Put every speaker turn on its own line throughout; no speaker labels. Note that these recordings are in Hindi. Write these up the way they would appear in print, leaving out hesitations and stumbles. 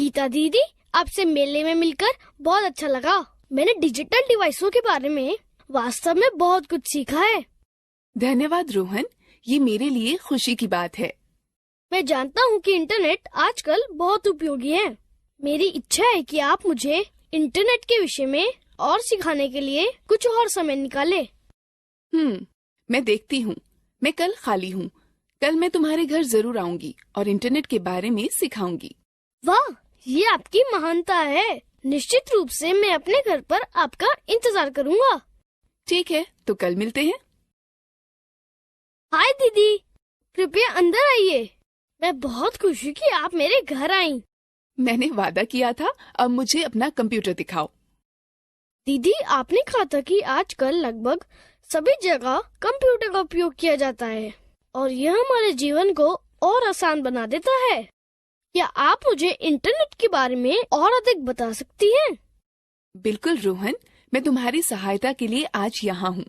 गीता दीदी, आपसे मेले में मिलकर बहुत अच्छा लगा। मैंने डिजिटल डिवाइसों के बारे में वास्तव में बहुत कुछ सीखा है।
धन्यवाद रोहन, ये मेरे लिए खुशी की बात है।
मैं जानता हूँ कि इंटरनेट आजकल बहुत उपयोगी है। मेरी इच्छा है कि आप मुझे इंटरनेट के विषय में और सिखाने के लिए कुछ और समय निकाले।
मैं देखती हूँ। मैं कल खाली हूँ। कल मैं तुम्हारे घर जरूर आऊंगी और इंटरनेट के बारे में सिखाऊंगी।
वाह, ये आपकी महानता है। निश्चित रूप से मैं अपने घर पर आपका इंतजार करूँगा।
ठीक है, तो कल मिलते हैं।
हाय दीदी, कृपया अंदर आइए। मैं बहुत खुश हूँ कि आप मेरे घर आईं।
मैंने वादा किया था, अब मुझे अपना कंप्यूटर दिखाओ।
दीदी, आपने कहा था कि आजकल लगभग सभी जगह कंप्यूटर का उपयोग किया जाता है और यह हमारे जीवन को और आसान बना देता है। क्या आप मुझे इंटरनेट के बारे में और अधिक बता सकती हैं?
बिल्कुल रोहन, मैं तुम्हारी सहायता के लिए आज यहाँ हूँ।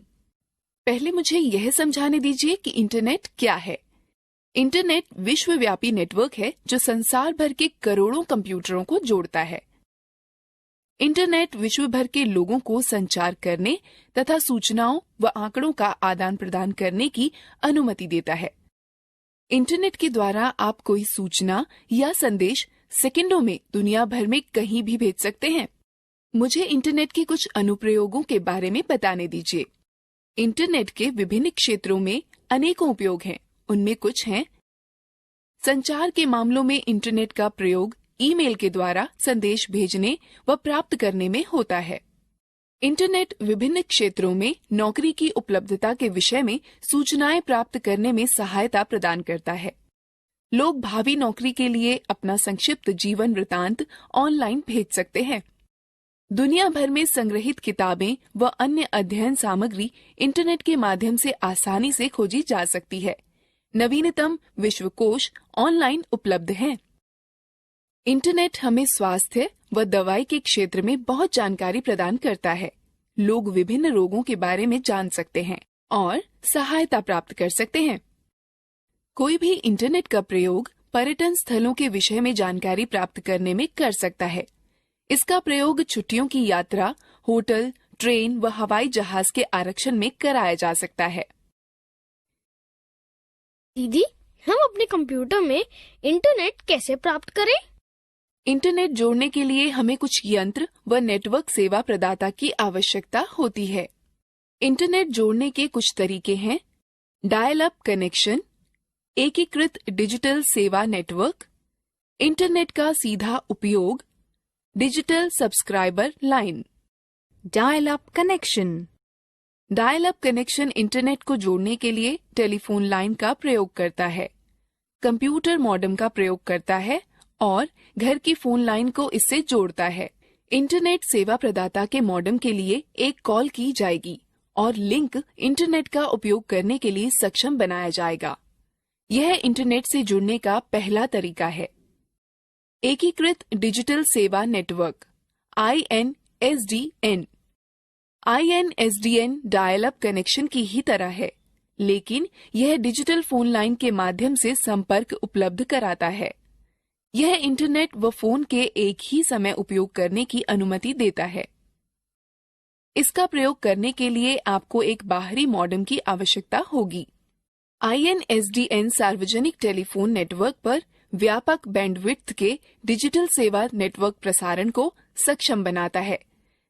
पहले मुझे यह समझाने दीजिए कि इंटरनेट क्या है। इंटरनेट विश्वव्यापी नेटवर्क है जो संसार भर के करोड़ों कंप्यूटरों को जोड़ता है। इंटरनेट विश्व भर के लोगों को संचार करने तथा सूचनाओं व आंकड़ों का आदान प्रदान करने की अनुमति देता है। इंटरनेट के द्वारा आप कोई सूचना या संदेश सेकंडों में दुनिया भर में कहीं भी भेज सकते हैं। मुझे इंटरनेट के कुछ अनुप्रयोगों के बारे में बताने दीजिए। इंटरनेट के विभिन्न क्षेत्रों में अनेकों उपयोग हैं। उनमें कुछ हैं: संचार के मामलों में इंटरनेट का प्रयोग ईमेल के द्वारा संदेश भेजने व प्राप्त करने में होता है। इंटरनेट विभिन्न क्षेत्रों में नौकरी की उपलब्धता के विषय में सूचनाएं प्राप्त करने में सहायता प्रदान करता है। लोग भावी नौकरी के लिए अपना संक्षिप्त जीवन वृतांत ऑनलाइन भेज सकते हैं। दुनिया भर में संग्रहित किताबें व अन्य अध्ययन सामग्री इंटरनेट के माध्यम से आसानी से खोजी जा सकती है। नवीनतम विश्वकोश ऑनलाइन उपलब्ध हैं। इंटरनेट हमें स्वास्थ्य व दवाई के क्षेत्र में बहुत जानकारी प्रदान करता है। लोग विभिन्न रोगों के बारे में जान सकते हैं और सहायता प्राप्त कर सकते हैं। कोई भी इंटरनेट का प्रयोग पर्यटन स्थलों के विषय में जानकारी प्राप्त करने में कर सकता है। इसका प्रयोग छुट्टियों की यात्रा, होटल, ट्रेन व हवाई जहाज के आरक्षण में कराया जा सकता है।
दीदी, हम अपने कंप्यूटर में इंटरनेट कैसे प्राप्त करें?
इंटरनेट जोड़ने के लिए हमें कुछ यंत्र व नेटवर्क सेवा प्रदाता की आवश्यकता होती है। इंटरनेट जोड़ने के कुछ तरीके हैं: डायल अप कनेक्शन, एकीकृत डिजिटल सेवा नेटवर्क, इंटरनेट का सीधा उपयोग, digital subscriber line.
Dial up connection.
Dial up connection internet को जोड़ने के लिए टेलीफोन लाइन का प्रयोग करता है, कंप्यूटर मॉडेम का प्रयोग करता है और घर की फोन लाइन को इससे जोड़ता है। इंटरनेट सेवा प्रदाता के मॉडेम के लिए एक कॉल की जाएगी और लिंक इंटरनेट का उपयोग करने के लिए सक्षम बनाया जाएगा। यह इंटरनेट से जुड़ने का पहला तरीका है। एकीकृत डिजिटल सेवा network INSDN। INSDN dial up connection की ही तरह है, लेकिन यह डिजिटल फोन लाइन के माध्यम से संपर्क उपलब्ध कराता है। यह इंटरनेट व फोन के एक ही समय उपयोग करने की अनुमति देता है। इसका प्रयोग करने के लिए आपको एक बाहरी मॉडेम की आवश्यकता होगी। INSDN सार्वजनिक टेलीफोन नेटवर्क पर व्यापक बैंडविड्थ के डिजिटल सेवा नेटवर्क प्रसारण को सक्षम बनाता है,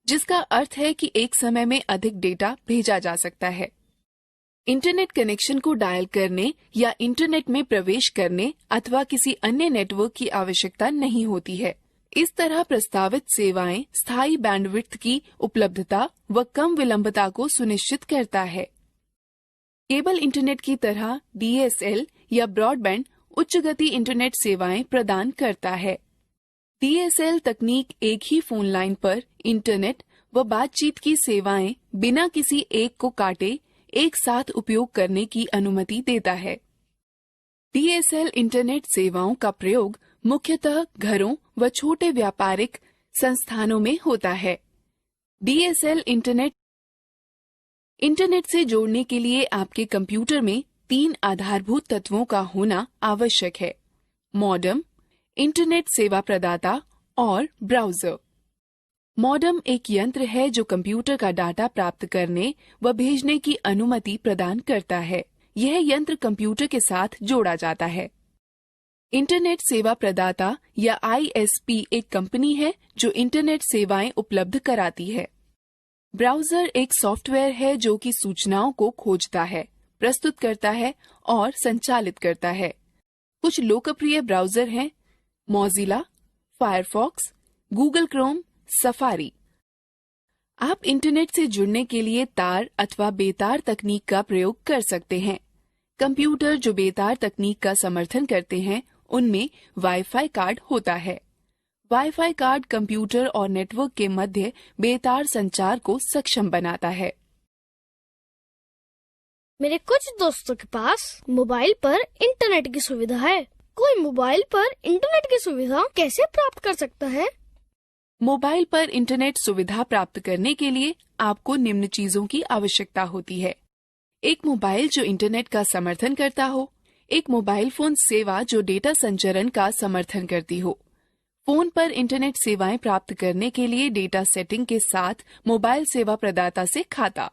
जिसका अर्थ है कि एक समय में अधिक डेटा भेजा जा सकता है। इंटरनेट कनेक्शन को डायल करने या इंटरनेट में प्रवेश करने अथवा किसी अन्य नेटवर्क की आवश्यकता नहीं होती है। इस तरह प्रस्तावित सेवाएं स्थायी बैंडविड्थ की उपलब्धता व कम विलंबता को सुनिश्चित करता है। केबल इंटरनेट की तरह DSL या ब्रॉडबैंड उच्च गति इंटरनेट सेवाएं प्रदान करता है। DSL तकनीक एक ही फोन लाइन पर इंटरनेट व बातचीत की सेवाएं बिना किसी एक को काटे एक साथ उपयोग करने की अनुमति देता है। DSL इंटरनेट सेवाओं का प्रयोग मुख्यतः घरों व छोटे व्यापारिक संस्थानों में होता है। DSL इंटरनेट से जोड़ने के लिए आपके कंप्यूटर में 3 आधारभूत तत्वों का होना आवश्यक है: मॉडेम, इंटरनेट सेवा प्रदाता और ब्राउजर। मॉडेम एक यंत्र है जो कंप्यूटर का डाटा प्राप्त करने व भेजने की अनुमति प्रदान करता है। यह यंत्र कंप्यूटर के साथ जोड़ा जाता है। इंटरनेट सेवा प्रदाता या ISP एक कंपनी है जो इंटरनेट सेवाएं उपलब्ध कराती है। ब्राउजर एक सॉफ्टवेयर है जो कि सूचनाओं को खोजता है, प्रस्तुत करता है और संचालित करता है। कुछ लोकप्रिय ब्राउजर हैं Mozilla, Firefox, Google Chrome, safari. आप इंटरनेट से जुड़ने के लिए तार अथवा बेतार तकनीक का प्रयोग कर सकते हैं। कंप्यूटर जो बेतार तकनीक का समर्थन करते हैं उनमें वाईफाई कार्ड होता है। वाईफाई कार्ड कंप्यूटर और नेटवर्क के मध्य बेतार संचार को सक्षम बनाता है।
मेरे कुछ दोस्तों के पास मोबाइल पर इंटरनेट की सुविधा है। कोई मोबाइल पर इंटरनेट की सुविधा कैसे प्राप्त कर सकता है?
मोबाइल पर इंटरनेट सुविधा प्राप्त करने के लिए आपको निम्न चीजों की आवश्यकता होती है। एक मोबाइल जो इंटरनेट का समर्थन करता हो, एक मोबाइल फोन सेवा जो डेटा संचरण का समर्थन करती हो। फोन पर इंटरनेट सेवाएं प्राप्त करने के लिए डेटा सेटिंग के साथ मोबाइल सेवा प्रदाता से खाता।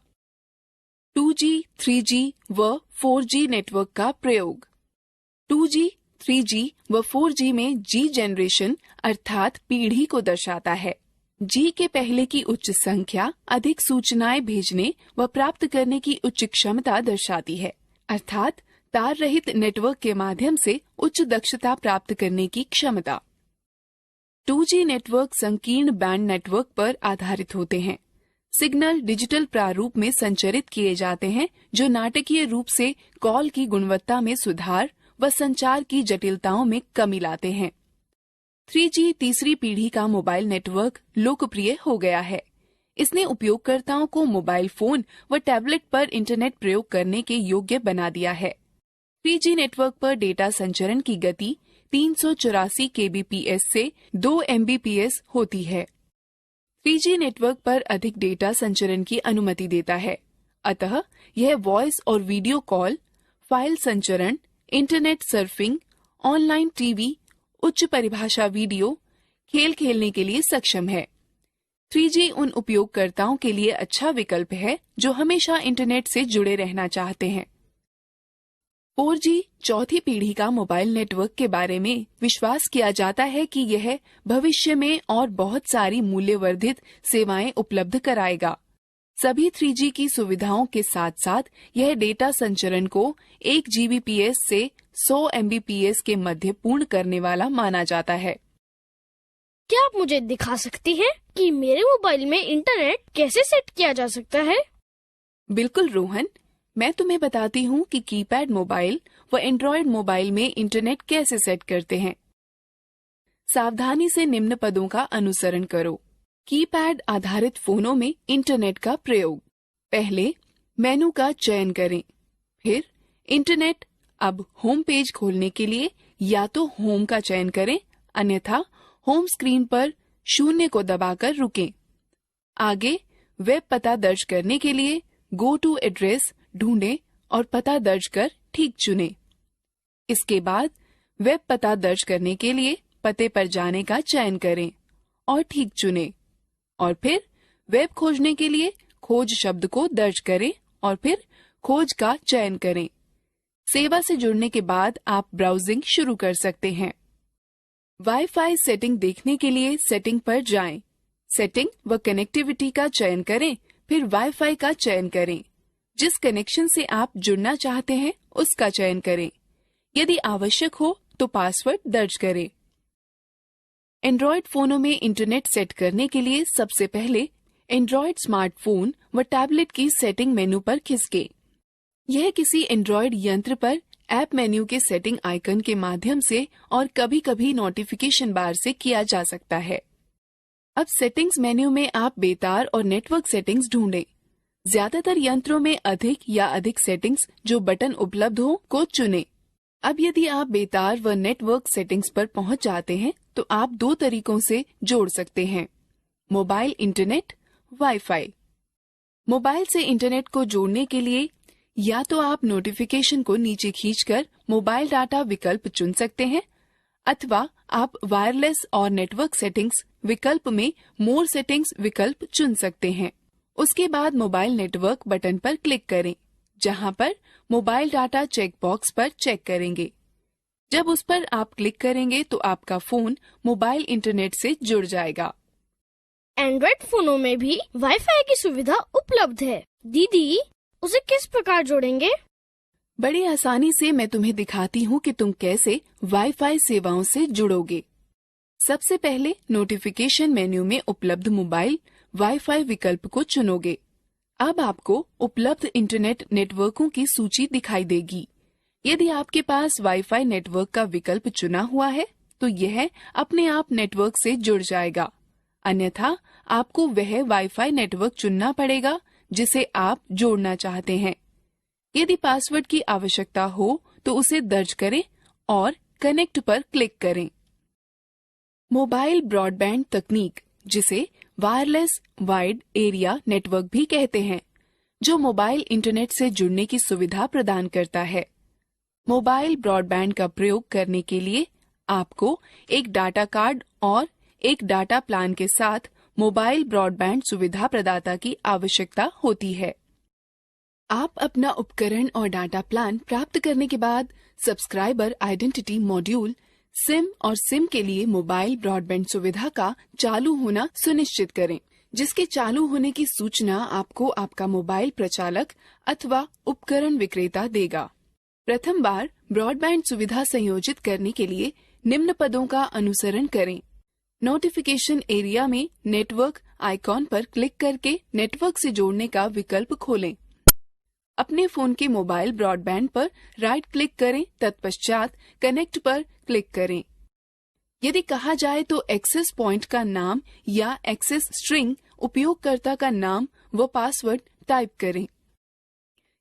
2G, 3G व 4G नेटवर्क का प्रयोग। 2G, 3G व 4G में G जनरेशन अर्थात पीढ़ी को दर्शाता है। G के पहले की उच्च संख्या अधिक सूचनाएं भेजने व प्राप्त करने की उच्च क्षमता दर्शाती है, अर्थात तार रहित नेटवर्क के माध्यम से उच्च दक्षता प्राप्त करने की क्षमता। 2G नेटवर्क संकीर्ण बैंड नेटवर्क पर आधारित होते हैं। सिग्नल डिजिटल प्रारूप में संचरित किए जाते हैं जो नाटकीय रूप से कॉल की गुणवत्ता में सुधार व संचार की जटिलताओं में कमी लाते हैं। 3G तीसरी पीढ़ी का मोबाइल नेटवर्क लोकप्रिय हो गया है। इसने उपयोगकर्ताओं को मोबाइल फोन व टैबलेट पर इंटरनेट प्रयोग करने के योग्य बना दिया है। 3G नेटवर्क पर डेटा संचरण की गति 384 kbps से 2 Mbps होती है। 3G नेटवर्क पर अधिक डेटा संचरण की अनुमति देता है, अतः यह वॉइस और वीडियो कॉल, फाइल संचरण, इंटरनेट सर्फिंग, ऑनलाइन टीवी, उच्च परिभाषा वीडियो, खेल खेलने के लिए सक्षम है। 3G उन उपयोगकर्ताओं के लिए अच्छा विकल्प है जो हमेशा इंटरनेट से जुड़े रहना चाहते हैं। 4G चौथी पीढ़ी का मोबाइल नेटवर्क के बारे में विश्वास किया जाता है कि यह भविष्य में और बहुत सारी मूल्यवर्धित सेवाएं उपलब्ध कराएगा। सभी 3G की सुविधाओं के साथ साथ यह डेटा संचरण को 1 Gbps से 100 Mbps के मध्य पूर्ण करने वाला माना जाता है।
क्या आप मुझे दिखा सकती हैं कि मेरे मोबाइल में इंटरनेट कैसे सेट किया जा सकता है?
बिल्कुल रोहन, मैं तुम्हें बताती हूँ कि कीपैड मोबाइल व एंड्रॉयड मोबाइल में इंटरनेट कैसे सेट करते हैं। सावधानी से निम्न पदों का अनुसरण करो। कीपैड आधारित फोनों में इंटरनेट का प्रयोग। पहले मेनू का चयन करें, फिर इंटरनेट। अब होम पेज खोलने के लिए या तो होम का चयन करें, अन्यथा होम स्क्रीन पर 0 को दबाकर रुकें। आगे वेब पता दर्ज करने के लिए गो टू एड्रेस ढूंढें और पता दर्ज कर ठीक चुनें। इसके बाद वेब पता दर्ज करने के लिए पते पर जाने का चयन करें और ठीक चुनें, और फिर वेब खोजने के लिए खोज शब्द को दर्ज करें और फिर खोज का चयन करें। सेवा से जुड़ने के बाद आप ब्राउजिंग शुरू कर सकते हैं। वाईफाई सेटिंग देखने के लिए सेटिंग पर जाएं। सेटिंग व कनेक्टिविटी का चयन करें, फिर वाईफाई का चयन करें। जिस कनेक्शन से आप जुड़ना चाहते हैं उसका चयन करें। यदि आवश्यक हो तो पासवर्ड दर्ज करें। एंड्रॉयड फोनों में इंटरनेट सेट करने के लिए सबसे पहले एंड्रॉयड स्मार्टफोन व टैबलेट की सेटिंग मेनू पर खिसके। यह किसी एंड्रॉयड यंत्र पर ऐप मेन्यू के सेटिंग आइकन के माध्यम से और कभी-कभी नोटिफिकेशन बार से किया जा सकता है। अब सेटिंग्स मेन्यू में आप बेतार और नेटवर्क सेटिंग्स ढूंढें। ज्यादातर यंत्रों में अधिक या अधिक सेटिंग्स जो बटन उपलब्ध हो को चुनें। अब यदि आप बेतार व नेटवर्क सेटिंग्स पर पहुंच जाते हैं तो आप 2 तरीकों से जोड़ सकते हैं: मोबाइल इंटरनेट, वाईफाई। मोबाइल से इंटरनेट को जोड़ने के लिए या तो आप नोटिफिकेशन को नीचे खींचकर मोबाइल डाटा विकल्प चुन सकते हैं, अथवा आप वायरलेस और नेटवर्क सेटिंग्स विकल्प में मोर सेटिंग्स विकल्प चुन सकते हैं। उसके बाद मोबाइल नेटवर्क बटन पर क्लिक करें, जहां पर मोबाइल डाटा चेक बॉक्स पर चेक करेंगे। जब उस पर आप क्लिक करेंगे तो आपका फोन मोबाइल इंटरनेट से जुड़ जाएगा।
एंड्रॉइड फोनों में भी वाईफाई की सुविधा उपलब्ध है। दीदी, उसे किस प्रकार जोड़ेंगे?
बड़ी आसानी से मैं तुम्हें दिखाती हूँ कि तुम कैसे वाईफाई सेवाओं से जुड़ोगे। सबसे पहले नोटिफिकेशन मेन्यू में उपलब्ध मोबाइल वाईफाई विकल्प को चुनोगे। अब आपको उपलब्ध इंटरनेट नेटवर्कों की सूची दिखाई देगी। यदि आपके पास वाईफाई नेटवर्क का विकल्प चुना हुआ है तो यह अपने आप नेटवर्क से जुड़ जाएगा, अन्यथा आपको वह वाईफाई नेटवर्क चुनना पड़ेगा जिसे आप जोड़ना चाहते हैं। यदि पासवर्ड की आवश्यकता हो तो उसे दर्ज करें और कनेक्ट पर क्लिक करें। मोबाइल ब्रॉडबैंड तकनीक, जिसे वायरलेस वाइड एरिया नेटवर्क भी कहते हैं, जो मोबाइल इंटरनेट से जुड़ने की सुविधा प्रदान करता है। मोबाइल ब्रॉडबैंड का प्रयोग करने के लिए आपको एक डाटा कार्ड और एक डाटा प्लान के साथ मोबाइल ब्रॉडबैंड सुविधा प्रदाता की आवश्यकता होती है। आप अपना उपकरण और डाटा प्लान प्राप्त करने के बाद सब्सक्राइबर आइडेंटिटी मॉड्यूल सिम और सिम के लिए मोबाइल ब्रॉडबैंड सुविधा का चालू होना सुनिश्चित करें, जिसके चालू होने की सूचना आपको आपका मोबाइल प्रचालक अथवा उपकरण विक्रेता देगा। प्रथम बार ब्रॉडबैंड सुविधा संयोजित करने के लिए निम्न पदों का अनुसरण करें। नोटिफिकेशन एरिया में नेटवर्क आइकॉन पर क्लिक करके नेटवर्क से जोड़ने का विकल्प खोलें। अपने फोन के मोबाइल ब्रॉडबैंड पर राइट क्लिक करें, तत्पश्चात कनेक्ट पर क्लिक करें। यदि कहा जाए तो एक्सेस पॉइंट का नाम या एक्सेस स्ट्रिंग, उपयोगकर्ता का नाम व पासवर्ड टाइप करें।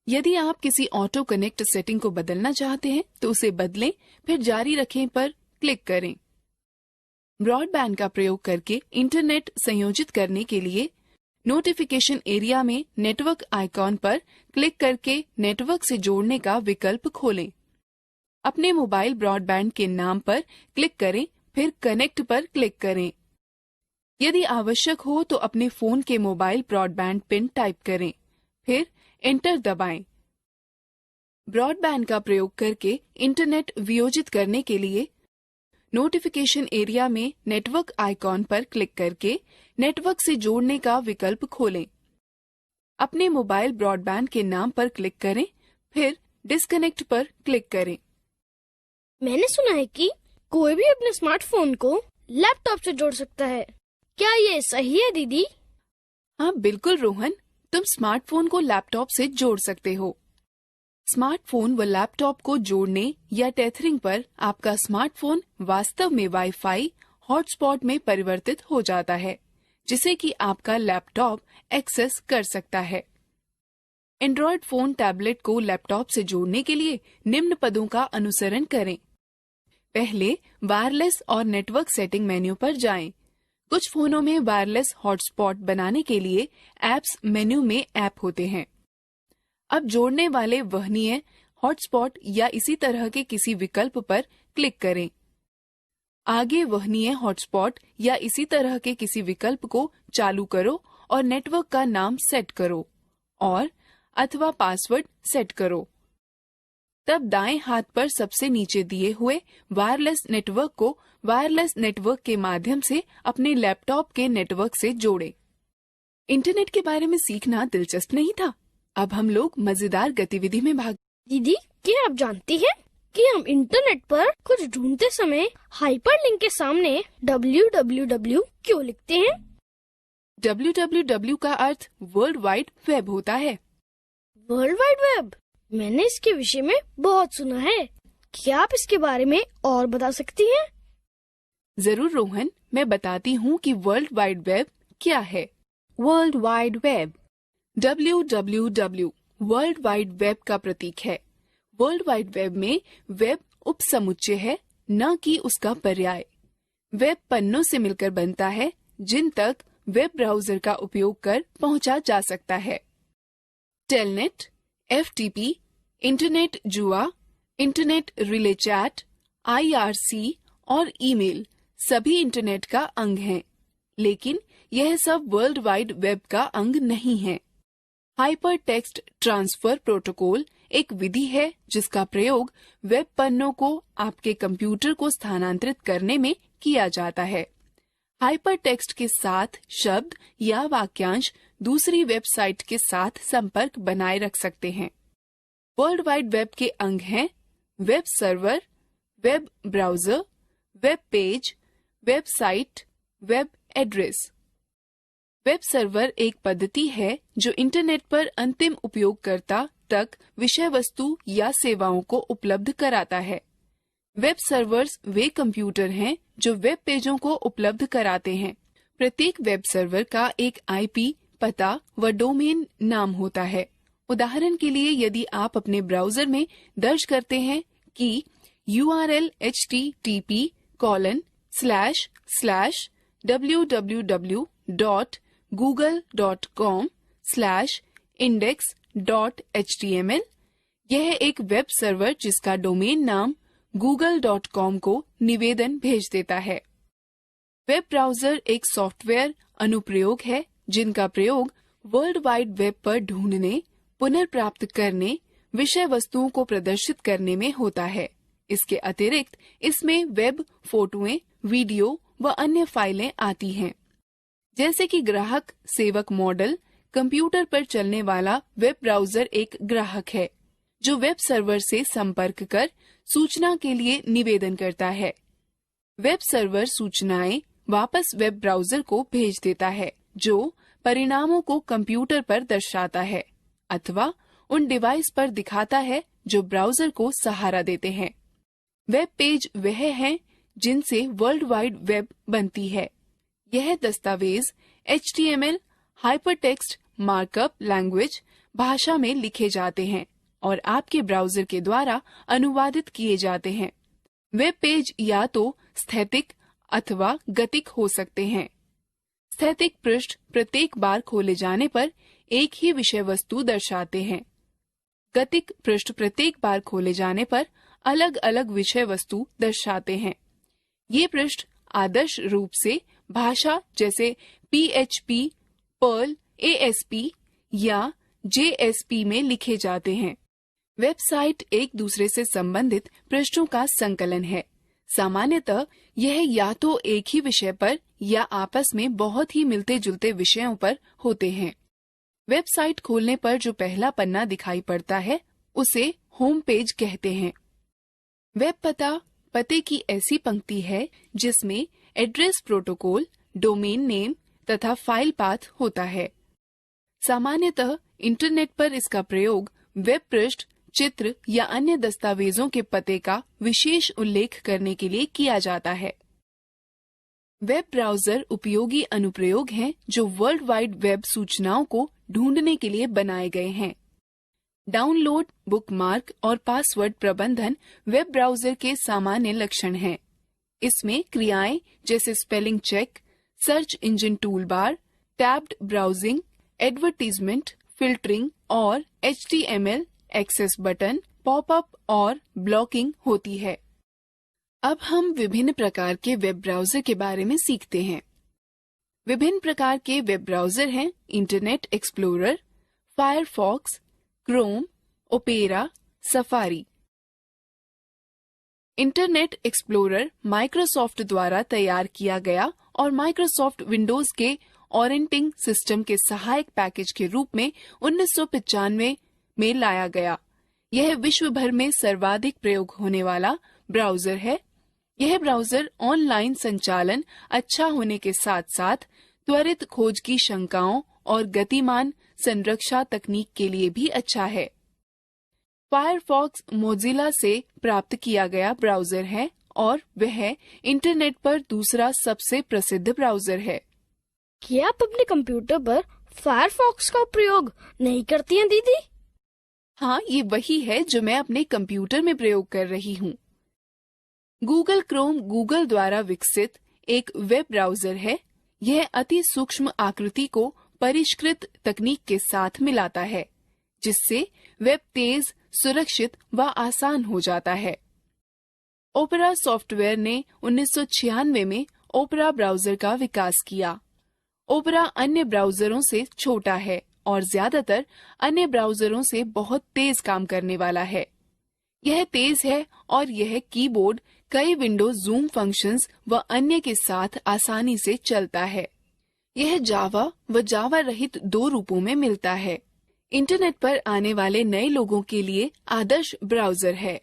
यदि आप किसी ऑटो कनेक्ट सेटिंग को बदलना चाहते हैं तो उसे बदलें, फिर जारी रखें पर क्लिक करें। ब्रॉडबैंड का प्रयोग करके इंटरनेट संयोजित करने के लिए नोटिफिकेशन एरिया में नेटवर्क आइकॉन पर क्लिक करके नेटवर्क से जोड़ने का विकल्प खोलें। अपने मोबाइल ब्रॉडबैंड के नाम पर क्लिक करें, फिर कनेक्ट पर क्लिक करें। यदि आवश्यक हो तो अपने फोन के मोबाइल ब्रॉडबैंड पिन टाइप करें, फिर एंटर दबाएं। ब्रॉडबैंड का प्रयोग करके इंटरनेट वियोजित करने के लिए नोटिफिकेशन एरिया में नेटवर्क आइकॉन पर क्लिक करके नेटवर्क से जोड़ने का विकल्प खोलें। अपने मोबाइल ब्रॉडबैंड के नाम पर क्लिक करें, फिर डिस्कनेक्ट पर क्लिक करें।
मैंने सुना है कि कोई भी अपने स्मार्टफोन को लैपटॉप से जोड़ सकता है। क्या ये सही है दीदी?
हाँ बिल्कुल रोहन, तुम स्मार्टफोन को लैपटॉप से जोड़ सकते हो। स्मार्टफोन व लैपटॉप को जोड़ने या टेथरिंग पर आपका स्मार्टफोन वास्तव में वाईफाई हॉटस्पॉट में परिवर्तित हो जाता है, जिसे कि आपका लैपटॉप एक्सेस कर सकता है। एंड्रॉयड फोन टैबलेट को लैपटॉप से जोड़ने के लिए निम्न पदों का अनुसरण करें। पहले वायरलेस और नेटवर्क सेटिंग मेन्यू पर जाएं। कुछ फोनों में वायरलेस हॉटस्पॉट बनाने के लिए ऐप्स मेन्यू में ऐप होते हैं। अब जोड़ने वाले वहनीय हॉटस्पॉट या इसी तरह के किसी विकल्प पर क्लिक करें। आगे वहनीय हॉटस्पॉट या इसी तरह के किसी विकल्प को चालू करो और नेटवर्क का नाम सेट करो और अथवा पासवर्ड सेट करो। तब दाएं हाथ पर सबसे नीचे दिए हुए वायरलेस नेटवर्क को वायरलेस नेटवर्क के माध्यम से अपने लैपटॉप के नेटवर्क से जोड़ें। इंटरनेट के बारे में सीखना दिलचस्प नहीं था? अब हम लोग मजेदार गतिविधि में भाग।
दीदी, क्या आप जानती हैं कि हम इंटरनेट पर कुछ ढूंढते समय हाइपरलिंक के सामने www क्यों लिखते हैं?
www का अर्थ वर्ल्ड वाइड वेब होता है।
World wide web? मैंने इसके विषय में बहुत सुना है। क्या आप इसके बारे में और बता सकती हैं?
जरूर रोहन, मैं बताती हूँ कि वर्ल्ड वाइड वेब क्या है।
World Wide Web.
www world wide web का प्रतीक है। वर्ल्ड वाइड वेब में वेब उपसमुच्चय है, न कि उसका पर्याय। वेब पन्नों से मिलकर बनता है जिन तक वेब ब्राउजर का उपयोग कर पहुंचा जा सकता है। टेलनेट, FTP, इंटरनेट जुआ, इंटरनेट रिले चैट, IRC और ईमेल सभी इंटरनेट का अंग हैं, लेकिन यह सब वर्ल्ड वाइड वेब का अंग नहीं है। हाइपर टेक्स्ट ट्रांसफर प्रोटोकॉल एक विधि है जिसका प्रयोग वेब पन्नों को आपके कंप्यूटर को स्थानांतरित करने में किया जाता है। हाइपर टेक्स्ट के साथ शब्द या वाक्यांश दूसरी वेबसाइट के साथ संपर्क बनाए रख सकते हैं। वर्ल्ड वाइड वेब के अंग हैं web server, web browser, web page, website, web address. Web server एक पद्धति है जो इंटरनेट पर अंतिम उपयोगकर्ता तक विषय वस्तु या सेवाओं को उपलब्ध कराता है। वेब सर्वर्स वे कंप्यूटर हैं जो वेब पेजों को उपलब्ध कराते हैं। प्रत्येक वेब सर्वर का एक आईपी पता व डोमेन नाम होता है। उदाहरण के लिए यदि आप अपने ब्राउजर में दर्ज करते हैं कि URL http://www.google.com/index.html, यह एक वेब सर्वर जिसका डोमेन नाम google.com को निवेदन भेज देता है। वेब ब्राउजर एक सॉफ्टवेयर अनुप्रयोग है जिनका प्रयोग वर्ल्ड वाइड वेब पर ढूंढने, पुनर्प्राप्त करने, विषय वस्तुओं को प्रदर्शित करने में होता है। इसके अतिरिक्त इसमें वेब फोटोएं, वीडियो व अन्य फाइलें आती हैं। जैसे कि ग्राहक सेवक मॉडल, कंप्यूटर पर चलने वाला वेब ब्राउजर एक ग्राहक है जो वेब सर्वर से संपर्क कर सूचना के लिए निवेदन करता है। वेब सर्वर सूचनाएं वापस वेब ब्राउजर को भेज देता है जो परिणामों को कंप्यूटर पर दर्शाता है अथवा उन डिवाइस पर दिखाता है जो ब्राउजर को सहारा देते हैं। वेब पेज वह हैं जिनसे वर्ल्ड वाइड वेब बनती है। यह दस्तावेज HTML हाइपरटेक्स्ट मार्कअप लैंग्वेज भाषा में लिखे जाते हैं और आपके ब्राउजर के द्वारा अनुवादित किए जाते हैं। वेब पेज या तो स्थैतिक अथवा गतिक हो सकते हैं। स्थैतिक पृष्ठ प्रत्येक बार खोले जाने पर एक ही विषय वस्तु दर्शाते हैं। गतिक पृष्ठ प्रत्येक बार खोले जाने पर अलग अलग विषय वस्तु दर्शाते हैं। ये पृष्ठ आदर्श रूप से भाषा जैसे PHP, पर्ल, ASP या JSP में लिखे जाते हैं। वेबसाइट एक दूसरे से संबंधित पृष्ठों का संकलन है। सामान्यतः यह या तो एक ही विषय पर या आपस में बहुत ही मिलते जुलते विषयों पर होते हैं। वेबसाइट खोलने पर जो पहला पन्ना दिखाई पड़ता है उसे होम पेज कहते हैं। वेब पते की ऐसी पंक्ति है जिसमें एड्रेस प्रोटोकॉल, डोमेन नेम तथा फाइल पाथ होता है। सामान्यतः इंटरनेट पर इसका प्रयोग वेब पृष्ठ, चित्र या अन्य दस्तावेजों के पते का विशेष उल्लेख करने के लिए किया जाता है। वेब ब्राउजर उपयोगी अनुप्रयोग हैं जो वर्ल्ड वाइड वेब सूचनाओं को ढूंढने के लिए बनाए गए हैं। डाउनलोड, बुकमार्क और पासवर्ड प्रबंधन वेब ब्राउजर के सामान्य लक्षण हैं। इसमें क्रियाएं जैसे spelling check, search engine toolbar, tabbed browsing, advertisement, filtering और HTML एक्सेस बटन, पॉपअप और ब्लॉकिंग होती है। अब हम विभिन्न प्रकार के वेब ब्राउजर के बारे में सीखते हैं। विभिन्न प्रकार के वेब ब्राउजर हैं internet explorer, Firefox, Chrome, opera, safari. Internet explorer Microsoft द्वारा तैयार किया गया और माइक्रोसॉफ्ट विंडोज के ऑपरेटिंग सिस्टम के सहायक पैकेज के रूप में 1995 में लाया गया। यह विश्व भर में सर्वाधिक प्रयोग होने वाला ब्राउजर है। यह ब्राउजर ऑनलाइन संचालन अच्छा होने के साथ साथ त्वरित खोज की शंकाओं और गतिमान संरक्षा तकनीक के लिए भी अच्छा है। फायरफॉक्स मोजिला से प्राप्त किया गया ब्राउजर है और वह इंटरनेट पर दूसरा सबसे प्रसिद्ध ब्राउजर है।
क्या आप अपने कंप्यूटर पर फायरफॉक्स का प्रयोग नहीं करती हैं दीदी?
हाँ, ये वही है जो मैं अपने कंप्यूटर में प्रयोग कर रही हूँ। गूगल क्रोम गूगल द्वारा विकसित एक वेब ब्राउजर है। यह अति सूक्ष्म आकृति को परिष्कृत तकनीक के साथ मिलाता है, जिससे वेब तेज, सुरक्षित व आसान हो जाता है। ओपेरा सॉफ्टवेयर ने 1996 में ओपेरा ब्राउजर का विकास किया। ओपेरा अन्य ब्राउजरों से छोटा है और ज्यादातर अन्य ब्राउजरों से बहुत तेज काम करने वाला है। यह तेज है और यह कीबोर्ड कई विंडो जूम फंक्शंस व अन्य के साथ आसानी से चलता है। यह जावा व जावा रहित दो रूपों में मिलता है। इंटरनेट पर आने वाले नए लोगों के लिए आदर्श ब्राउजर है।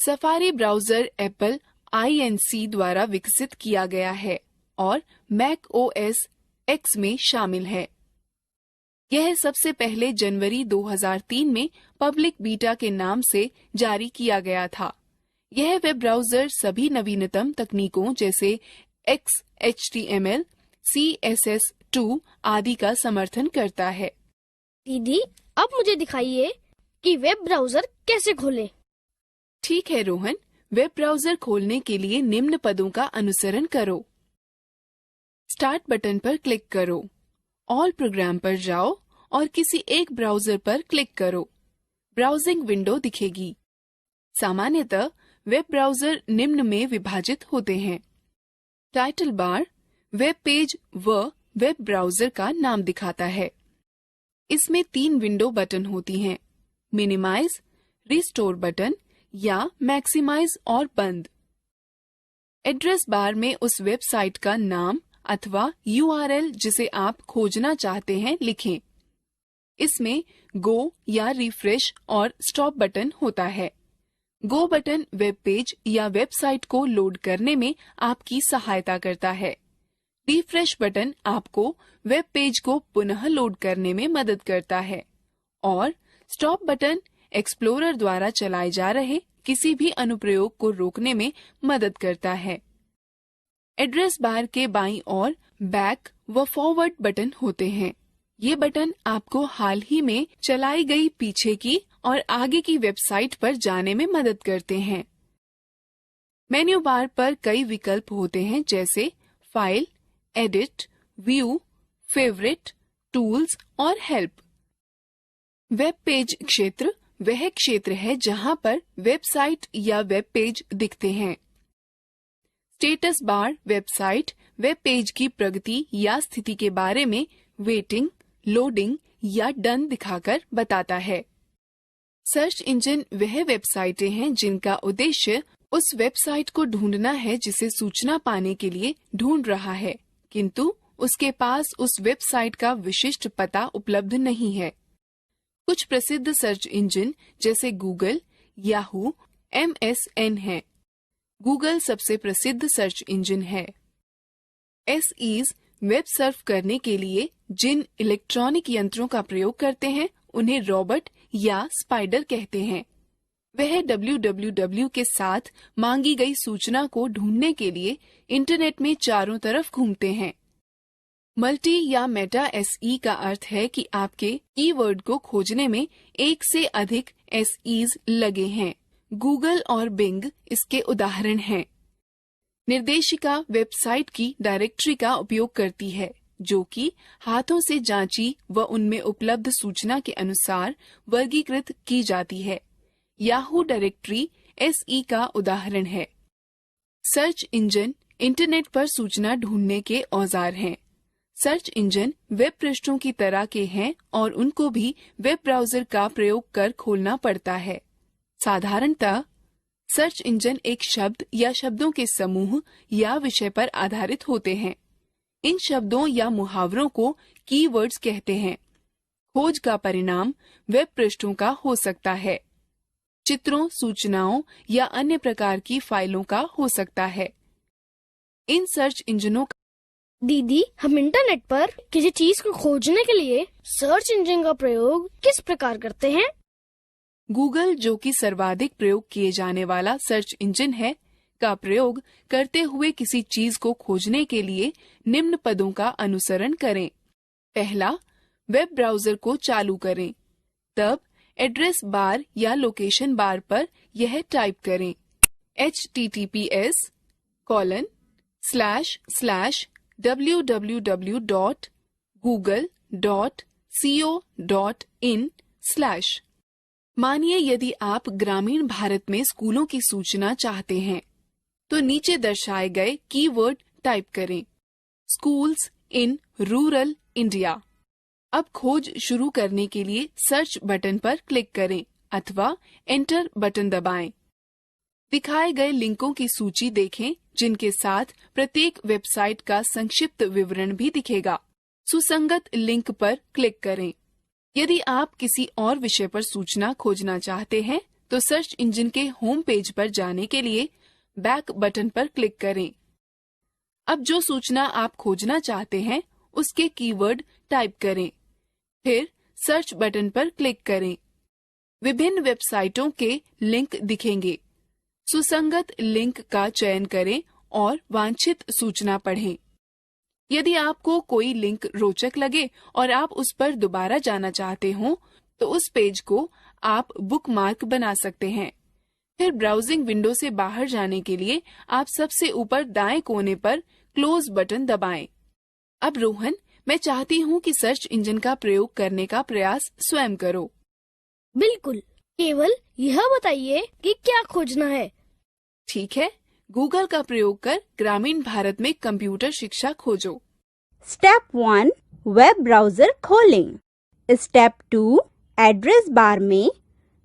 सफारी ब्राउजर एप्पल INC द्वारा विकसित किया गया है और मैक OS X में शामिल है। यह सबसे पहले जनवरी 2003 में पब्लिक बीटा के नाम से जारी किया गया था। यह वेब ब्राउजर सभी नवीनतम तकनीकों जैसे XHTML, CSS2 आदि का समर्थन करता है।
दीदी, अब मुझे दिखाइए कि वेब ब्राउजर कैसे खोलें।
ठीक है रोहन, वेब ब्राउजर खोलने के लिए निम्न पदों का अनुसरण करो। स्टार्ट बटन पर क्लिक करो, ऑल प्रोग्राम पर जाओ और किसी एक ब्राउजर पर क्लिक करो। ब्राउजिंग विंडो दिखेगी। सामान्यतः वेब ब्राउजर निम्न में विभाजित होते हैं। टाइटल बार वेब पेज व वेब ब्राउजर का नाम दिखाता है। इसमें 3 विंडो बटन होती हैं, मिनिमाइज, रिस्टोर बटन या मैक्सिमाइज और बंद। एड्रेस बार में उस वेबसाइट का नाम अथवा URL जिसे आप खोजना चाहते हैं लिखें। इसमें गो या रिफ्रेश और स्टॉप बटन होता है। गो बटन वेब पेज या वेबसाइट को लोड करने में आपकी सहायता करता है। रिफ्रेश बटन आपको वेब पेज को पुनः लोड करने में मदद करता है और स्टॉप बटन एक्सप्लोरर द्वारा चलाए जा रहे किसी भी अनुप्रयोग को रोकने में मदद करता है। एड्रेस बार के बाईं ओर बैक व फॉरवर्ड बटन होते हैं। ये बटन आपको हाल ही में चलाई गई पीछे की और आगे की वेबसाइट पर जाने में मदद करते हैं। मेन्यू बार पर कई विकल्प होते हैं जैसे file, edit, view, favourite, tools और हेल्प। वेब पेज क्षेत्र वह क्षेत्र है जहां पर वेबसाइट या वेब पेज दिखते हैं। Status bar website web page की प्रगति या स्थिति के बारे में वेटिंग, लोडिंग या डन दिखाकर बताता है। सर्च इंजन वह वेबसाइटें हैं जिनका उद्देश्य उस वेबसाइट को ढूंढना है जिसे सूचना पाने के लिए ढूंढ रहा है, किंतु उसके पास उस वेबसाइट का विशिष्ट पता उपलब्ध नहीं है। कुछ प्रसिद्ध सर्च इंजन जैसे गूगल, याहू, MSN हैं। गूगल सबसे प्रसिद्ध सर्च इंजन है। SEs वेब सर्फ करने के लिए जिन इलेक्ट्रॉनिक यंत्रों का प्रयोग करते हैं उन्हें रोबोट या स्पाइडर कहते हैं। वह www के साथ मांगी गई सूचना को ढूंढने के लिए इंटरनेट में चारों तरफ घूमते हैं। मल्टी या मेटा SE का अर्थ है कि आपके कीवर्ड को खोजने में एक से अधिक SEs लगे हैं। गूगल और बिंग इसके उदाहरण हैं। निर्देशिका वेबसाइट की डायरेक्टरी का उपयोग करती है जो कि हाथों से जांची व उनमें उपलब्ध सूचना के अनुसार वर्गीकृत की जाती है। याहू डायरेक्टरी SE का उदाहरण है। सर्च इंजन इंटरनेट पर सूचना ढूंढने के औजार हैं। सर्च इंजन वेब पृष्ठों की तरह के हैं और उनको भी वेब ब्राउजर का प्रयोग कर खोलना पड़ता है। साधारणतः सर्च इंजन एक शब्द या शब्दों के समूह या विषय पर आधारित होते हैं। इन शब्दों या मुहावरों को कीवर्ड्स कहते हैं। खोज का परिणाम वेब पृष्ठों का हो सकता है, चित्रों, सूचनाओं या अन्य प्रकार की फाइलों का हो सकता है। इन सर्च इंजनों का
दीदी, हम इंटरनेट पर किसी चीज को खोजने के लिए सर्च इंजन का प्रयोग किस प्रकार करते हैं?
गूगल, जो कि सर्वाधिक प्रयोग किए जाने वाला सर्च इंजन है, का प्रयोग करते हुए किसी चीज को खोजने के लिए निम्न पदों का अनुसरण करें। पहला, वेब ब्राउजर को चालू करें। तब एड्रेस बार या लोकेशन बार पर यह टाइप करें https://www.google.co.in/ मानिए यदि आप ग्रामीण भारत में स्कूलों की सूचना चाहते हैं, तो नीचे दर्शाए गए कीवर्ड टाइप करें, स्कूल्स इन रूरल इंडिया। अब खोज शुरू करने के लिए सर्च बटन पर क्लिक करें अथवा एंटर बटन दबाएं। दिखाए गए लिंकों की सूची देखें, जिनके साथ प्रत्येक वेबसाइट का संक्षिप्त विवरण भी दिखेगा। सुसंगत लिंक पर क्लिक करें। यदि आप किसी और विषय पर सूचना खोजना चाहते हैं, तो सर्च इंजन के होम पेज पर जाने के लिए बैक बटन पर क्लिक करें। अब जो सूचना आप खोजना चाहते हैं, उसके कीवर्ड टाइप करें, फिर सर्च बटन पर क्लिक करें। विभिन्न वेबसाइटों के लिंक दिखेंगे। सुसंगत लिंक का चयन करें और वांछित सूचना पढ़ें। यदि आपको कोई लिंक रोचक लगे और आप उस पर दोबारा जाना चाहते हो, तो उस पेज को आप बुकमार्क बना सकते हैं। फिर ब्राउजिंग विंडो से बाहर जाने के लिए आप सबसे ऊपर दाएं कोने पर क्लोज बटन दबाएं। अब रोहन, मैं चाहती हूँ कि सर्च इंजन का प्रयोग करने का प्रयास स्वयं करो।
बिल्कुल, केवल यह बताइए कि क्या खोजना है।
ठीक है, गूगल का प्रयोग कर ग्रामीण भारत में कंप्यूटर शिक्षा खोजो।
स्टेप 1 वेब ब्राउजर खोलें। स्टेप 2 एड्रेस बार में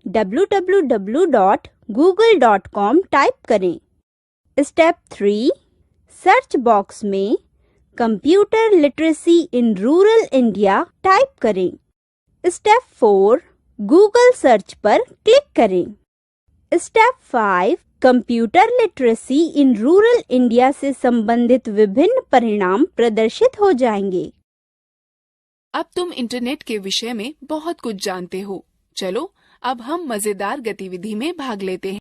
www.google.com टाइप करें। स्टेप 3 सर्च बॉक्स में computer literacy in rural India type करें। स्टेप 4 गूगल सर्च पर क्लिक करें। Step 5 computer literacy in rural India से संबंधित विभिन्न परिणाम प्रदर्शित हो जाएंगे।
अब तुम इंटरनेट के विषय में बहुत कुछ जानते हो। चलो अब हम मजेदार गतिविधि में भाग लेते हैं।